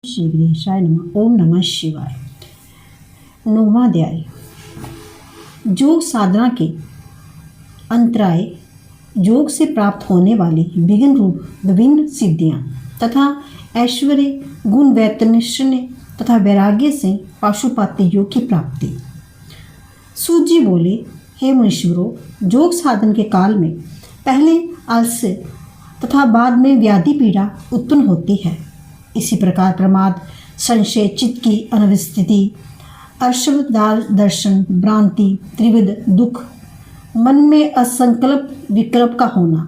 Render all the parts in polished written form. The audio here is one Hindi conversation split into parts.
श्री गणेशाय नमः। ओम नमः शिवाय। नौवां अध्याय। योग साधना के अंतराय। योग से प्राप्त होने वाली विघ्न रूप विभिन्न सिद्धियां तथा ऐश्वर्य, गुण वैतनिश्चय तथा वैराग्य से पाशुपात्य योग की प्राप्ति। सूत जी बोले, हे मुनीश्वरों, योग साधन के काल में पहले आलस्य तथा बाद में व्याधि पीड़ा उत्पन्न होती है। इसी प्रकार प्रमाद, संशय, चित्त की अनवस्थिति, अर्शवदार दर्शन, भ्रांति, त्रिविध दुख, मन में असंकल्प विकल्प का होना,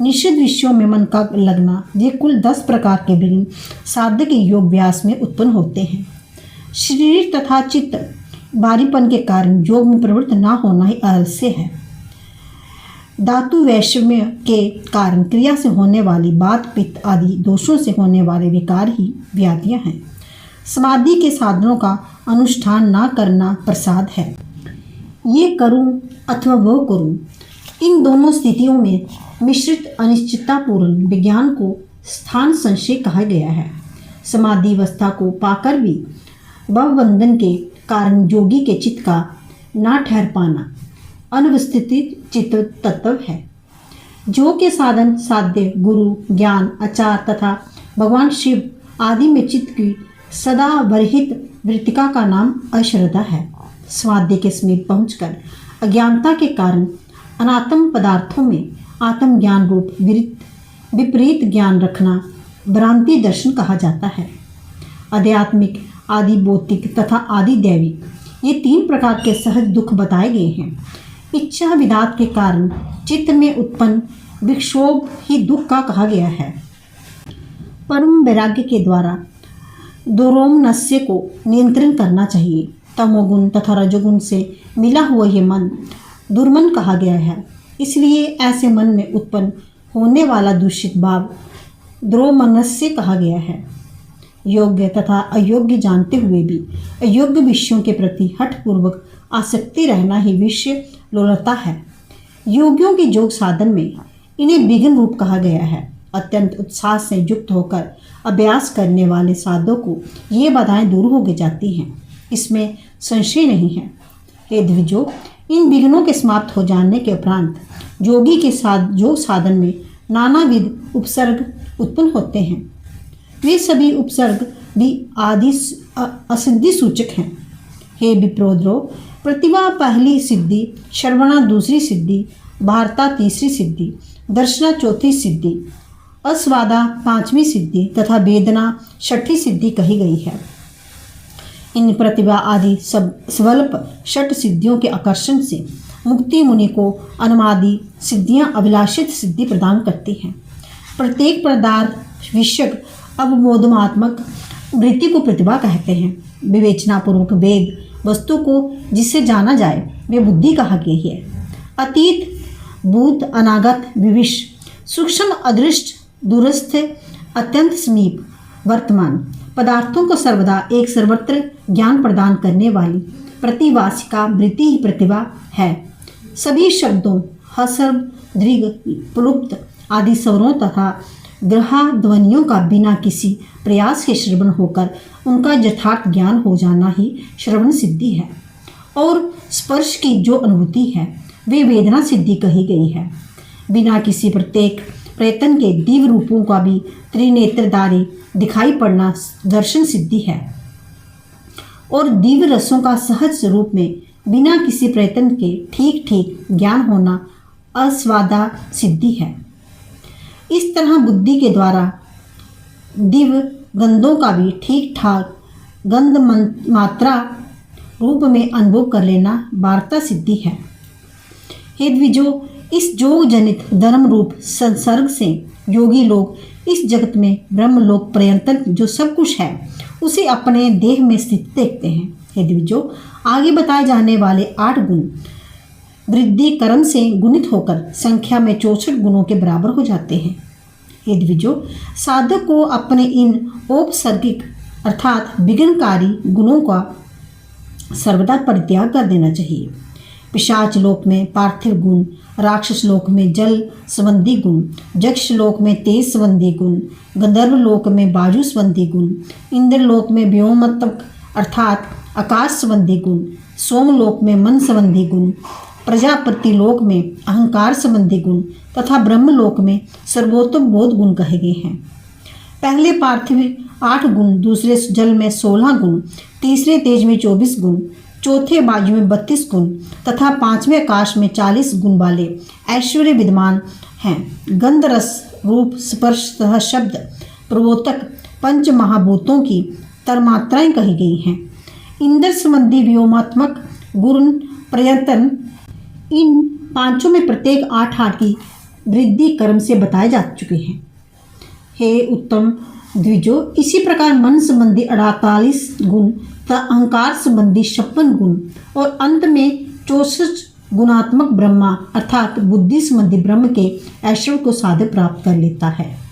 निषिद्ध विषयों में मन का लगना, ये कुल 10 प्रकार के विघ्न साधक के योग व्यास में उत्पन्न होते हैं। शरीर तथा चित्त भारीपन के कारण योग में प्रवृत्त न होना ही आलस्य है। धातु वैषम्य के कारण क्रिया से होने वाली बात, पित्त आदि दोषों से होने वाले विकार ही व्याधियां हैं। समाधि के साधनों का अनुष्ठान न करना प्रसाद है। ये करूं अथवा वो करूं, इन दोनों स्थितियों में मिश्रित अनिश्चिततापूर्ण विज्ञान को स्थान संशय कहा गया है। समाधि अवस्था को पाकर भी भवबंधन के कारण योगी के चित्त का ना ठहर पाना अनवस्थित चित्त तत्व है। योग के साधन साध्य, गुरु, ज्ञान, आचार तथा भगवान शिव आदि में चित्त की सदा वर्हित वृत्तिका का नाम अश्रद्धा है। स्वाध्य के समीप पहुंचकर अज्ञानता के कारण अनात्म पदार्थों में आत्मज्ञान रूप विपरीत ज्ञान रखना भ्रांति दर्शन कहा जाता है। आध्यात्मिक, आदि भौतिक तथा आदि दैविक, ये 3 प्रकार के सहज दुख बताए गए हैं। इच्छा विदात के कारण चित्त में उत्पन्न विक्षोभ ही दुख का कहा गया है। परम वैराग्य के द्वारा दोरोमनस्य को नियंत्रण करना चाहिए। तमोगुण तथा रजोगुण से मिला हुआ ये मन दुर्मन कहा गया है। इसलिए ऐसे मन में उत्पन्न होने वाला दूषित भाव द्रोमनस्य कहा गया है। योग्य तथा अयोग्य जानते हुए भी अयोग्य विषयों के प्रति हठपूर्वक आसक्ति रहना ही विषय लोलता है। योगियों के योग साधन में इन्हें विघ्न रूप कहा गया है। अत्यंत उत्साह से युक्त होकर अभ्यास करने वाले साधकों को ये बाधाएं दूर हो जाती हैं, इसमें संशय नहीं है। हे द्विजो, इन विघ्नों के समाप्त हो जाने के उपरांत योगी के साथ योग साधन में नानाविध उपसर्ग उत्पन्न होते हैं। वे सभी उपसर्ग भी आदि असिद्धि सूचक हैं। हे विप्रोद्रो, प्रतिभा पहली सिद्धि, श्रवणा दूसरी सिद्धि, भारता तीसरी सिद्धि, दर्शना चौथी सिद्धि, अस्वादा 5वीं सिद्धि तथा वेदना 6ठी सिद्धि कही गई है। इन प्रतिभा आदि स्वल्प 6 सिद्धियों के आकर्षण से मुक्ति मुनि को अनुमादि सिद्धियां अभिलाषित सिद्धि प्रदान करती हैं। प्रत्येक पदार्थ विषयक अवबोधनात्मक वृत्ति को प्रतिभा कहते हैं। विवेचनापूर्वक वेद वस्तु को जिससे जाना जाए वे बुद्धि कहा गई है। अतीत, भूत, अनागत, भविष्य, सूक्ष्म, अदृष्ट, दूरस्थ, अत्यंत समीप, वर्तमान पदार्थों को सर्वदा एक सर्वत्र ज्ञान प्रदान करने वाली प्रतिवासिका वृत्ति ही प्रतिभा है। सभी शब्दों हसर्व, दृग, प्लुप्त आदि स्वरों तथा ग्रहा ध्वनियों का बिना किसी प्रयास के श्रवण होकर उनका यथार्थ ज्ञान हो जाना ही श्रवण सिद्धि है। और स्पर्श की जो अनुभूति है वे वेदना सिद्धि कही गई है। बिना किसी प्रत्येक प्रयत्न के दिव्य रूपों का भी त्रिनेत्रधारी दिखाई पड़ना दर्शन सिद्धि है। और दिव्य रसों का सहज स्वरूप में बिना किसी प्रयत्न के ठीक ठीक ज्ञान होना अस्वादा सिद्धि है। इस तरह बुद्धि के द्वारा दिव्य गंधों का भी ठीक ठाक गंध मात्रा रूप में अनुभव कर लेना वार्ता सिद्धि है। हे द्विजो, इस योग जनित धर्म रूप संसर्ग से योगी लोग इस जगत में ब्रह्मलोक पर्यंत जो सब कुछ है उसे अपने देह में स्थित देखते हैं। हे द्विजो, आगे बताए जाने वाले 8 गुण वृद्धि कर्म से गुणित होकर संख्या में 64 गुणों के बराबर हो जाते हैं। हे द्विजो, साधक को अपने इन औपसर्गिक अर्थात विघ्नकारी गुणों का सर्वदा परित्याग कर देना चाहिए। पिशाच लोक में पार्थिव गुण, राक्षस लोक में जल संबंधी गुण, यक्ष लोक में तेज संबंधी गुण, गंधर्व लोक में बाजू संबंधी गुण, इंद्र लोक में व्योमात्मक अर्थात आकाश संबंधी गुण, सोमलोक में मन संबंधी गुण, प्रजापति लोक में अहंकार संबंधी गुण तथा ब्रह्मलोक में सर्वोत्तम बोध गुण कहे गए हैं। पहले पार्थिव 8 गुण, दूसरे जल में 16 गुण, तीसरे तेज में 24 गुण, चौथे बाजू में 32 गुण तथा पांचवें आकाश में 40 गुण वाले ऐश्वर्य विद्यमान हैं। गंध रस रूप स्पर्श तथा शब्द प्रबोधक पंच महाभूतों की तरमात्राएं कही गई हैं। इंद्र संबंधी व्योमात्मक गुण प्रयत्न इन पांचों में प्रत्येक 8 की वृद्धि कर्म से बताए जा चुके हैं। हे उत्तम द्विजो, इसी प्रकार मन संबंधी 48 गुण तथा अहंकार संबंधी 56 गुण और अंत में 64 गुणात्मक ब्रह्मा अर्थात बुद्धि संबंधी ब्रह्म के ऐश्वर्य को साधक प्राप्त कर लेता है।